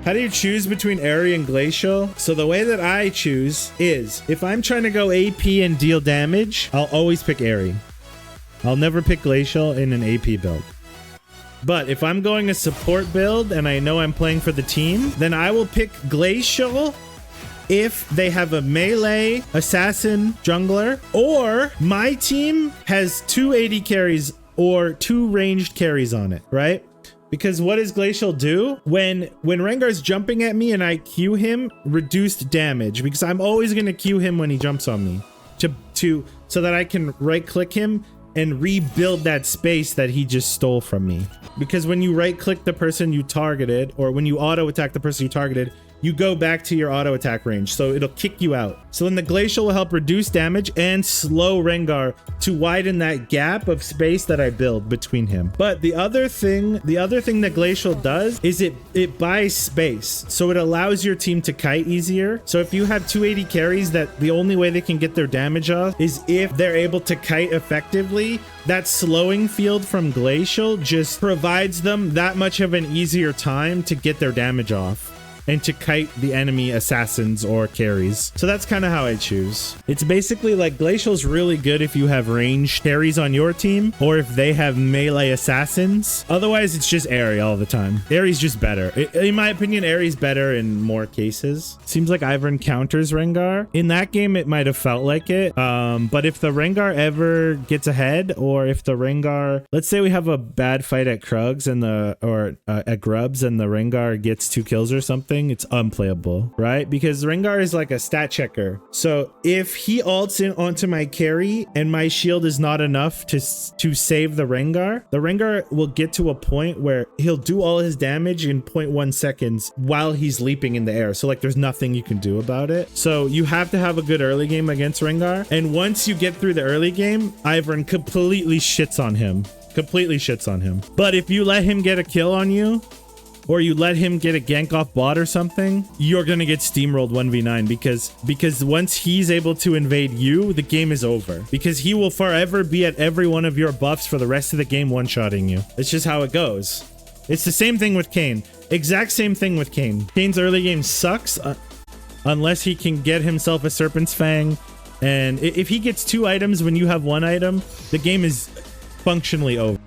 How do you choose between Aery and Glacial? So the way that I choose is if I'm trying to go AP and deal damage, I'll always pick Aery. I'll never pick Glacial in an AP build. But if I'm going a support build and I know I'm playing for the team, then I will pick Glacial if they have a melee assassin jungler, or my team has 2 AD carries or 2 ranged carries on it, right? Because what does Glacial do? When Rengar's jumping at me and I Q him, reduced damage, because I'm always going to Q him when he jumps on me so that I can right click him and rebuild that space that he just stole from me. Because when you right click the person you targeted, or when you auto attack the person you targeted, you go back to your auto attack range, so it'll kick you out. So then the Glacial will help reduce damage and slow Rengar to widen that gap of space that I build between him. But the other thing that Glacial does is it buys space, so it allows your team to kite easier. So if you have 280 carries that the only way they can get their damage off is if they're able to kite effectively, that slowing field from Glacial just provides them that much of an easier time to get their damage off and to kite the enemy assassins or carries. So that's kind of how I choose. It's basically like Glacial's really good if you have ranged carries on your team, or if they have melee assassins. Otherwise, it's just Aery all the time. Aery's just better. In my opinion, Aery's better in more cases. Seems like Ivern counters Rengar. In that game, it might have felt like it. But if the Rengar ever gets ahead, or if the Rengar, let's say we have a bad fight at Krugs and at Grubs and the Rengar gets 2 kills or something, it's unplayable, right? Because Rengar is like a stat checker. So if he ults in onto my carry and my shield is not enough to save the Rengar will get to a point where he'll do all his damage in 0.1 seconds while he's leaping in the air. So like there's nothing you can do about it. So you have to have a good early game against Rengar. And once you get through the early game, Ivern completely shits on him. But if you let him get a kill on you, or you let him get a gank off bot or something, you're gonna get steamrolled 1v9 because once he's able to invade you, the game is over. Because he will forever be at every one of your buffs for the rest of the game, one-shotting you. It's just how it goes. It's the same thing with Kayn. Exact same thing with Kayn. Kayn's early game sucks unless he can get himself a Serpent's Fang. And if he gets 2 items when you have 1 item, the game is functionally over.